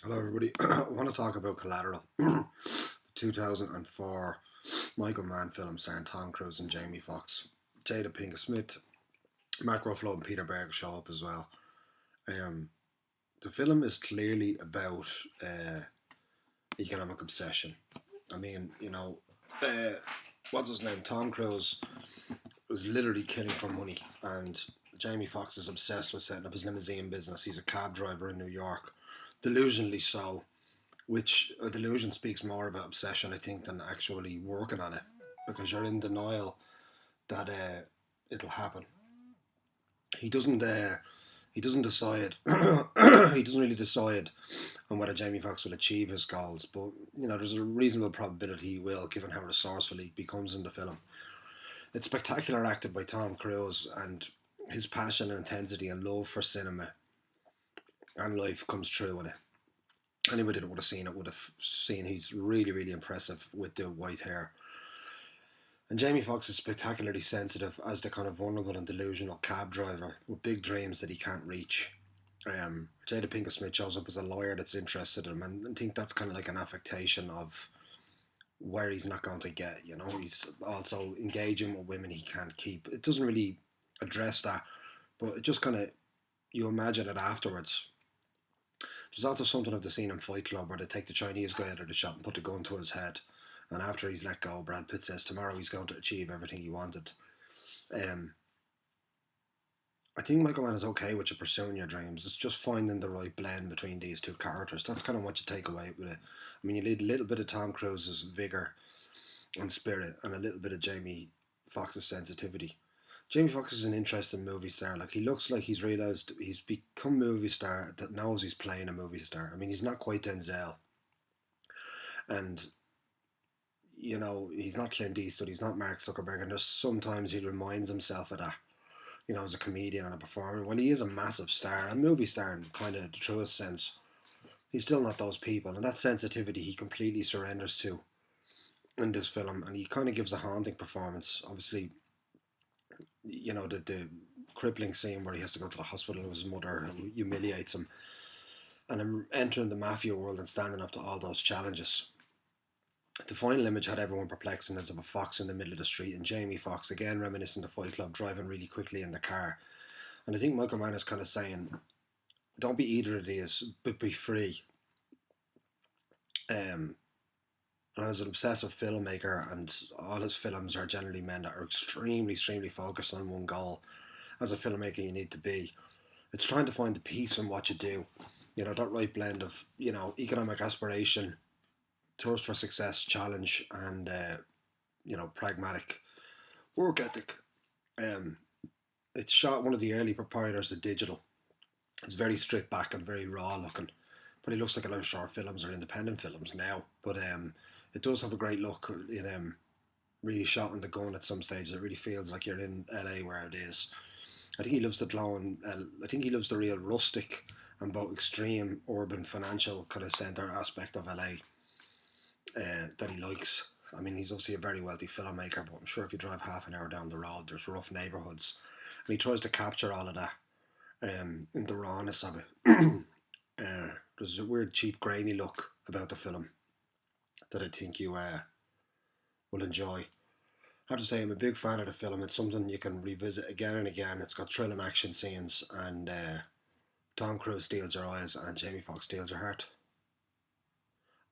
Hello, everybody. I want to talk about Collateral, the 2004 Michael Mann film starring Tom Cruise and Jamie Foxx. Jada Pinkett Smith, Mark Ruffalo, and Peter Berg show up as well. Um, the film is clearly about economic obsession. I mean, uh, what's his name? Tom Cruise was literally killing for money, and Jamie Foxx is obsessed with setting up his limousine business. He's a cab driver in New York, delusionally so, which a delusion speaks more about obsession, I think, than actually working on it, because you're in denial that it'll happen. He doesn't. He doesn't decide. He doesn't really decide on whether Jamie Foxx will achieve his goals, but there's a reasonable probability he will, given how resourceful he becomes in the film. It's spectacular acted by Tom Cruise, and his passion and intensity and love for cinema and life comes through in it. Anybody that would have seen it would have seen he's really, really impressive with the white hair. And Jamie Foxx is spectacularly sensitive as the kind of vulnerable and delusional cab driver with big dreams that he can't reach. Jada Pinkett Smith shows up as a lawyer that's interested in him, and I think that's kind of like an affectation of where he's not going to get. He's also engaging with women he can't keep. It doesn't really address that, but it just kind of, you imagine it afterwards. There's also something of the scene in Fight Club where they take the Chinese guy out of the shop and put the gun to his head. And after he's let go, Brad Pitt says tomorrow he's going to achieve everything he wanted. Um, I think Michael Mann is okay with you pursuing your dreams. It's just finding the right blend between these two characters. That's kind of what you take away with it. I mean, you need a little bit of Tom Cruise's vigor and spirit, and a little bit of Jamie Foxx's sensitivity. Jamie Foxx is an interesting movie star. Like, he looks like he's realised he's become a movie star that knows he's playing a movie star. I mean, he's not quite Denzel, and he's not Clint Eastwood, he's not Mark Zuckerberg, and just sometimes he reminds himself of that. As a comedian and a performer, when he is a massive star, a movie star in kind of the truest sense, he's still not those people, and that sensitivity he completely surrenders to in this film, and he kind of gives a haunting performance. Obviously, the crippling scene where he has to go to the hospital with his mother, who humiliates him, and him entering the mafia world and standing up to all those challenges. The final image had everyone perplexing as of a fox in the middle of the street, and Jamie Foxx, again reminiscent of Fight Club, driving really quickly in the car. And I think Michael Mann is kind of saying, don't be either of these, but be free. Um, and as an obsessive filmmaker, and all his films are generally men that are extremely, extremely focused on one goal. As a filmmaker, you need to be. It's trying to find the peace in what you do. That right blend of, economic aspiration, thirst for success, challenge, and pragmatic work ethic. Um, it's shot one of the early proprietors of digital. It's very stripped back and very raw looking, but it looks like a lot of short films or independent films now. But it does have a great look. It really shot on the gun at some stage. It really feels like you're in LA where it is. I think he loves the glowing. I think he loves the real rustic and both extreme urban financial kind of centre aspect of LA that he likes. I mean, he's obviously a very wealthy filmmaker, but I'm sure if you drive half an hour down the road, there's rough neighbourhoods, and he tries to capture all of that in the rawness of it. There's a weird, cheap, grainy look about the film that I think you will enjoy. I have to say, I'm a big fan of the film. It's something you can revisit again and again. It's got thrilling action scenes, and Tom Cruise steals your eyes, and Jamie Foxx steals your heart.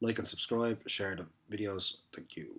Like and subscribe, share the videos. Thank you.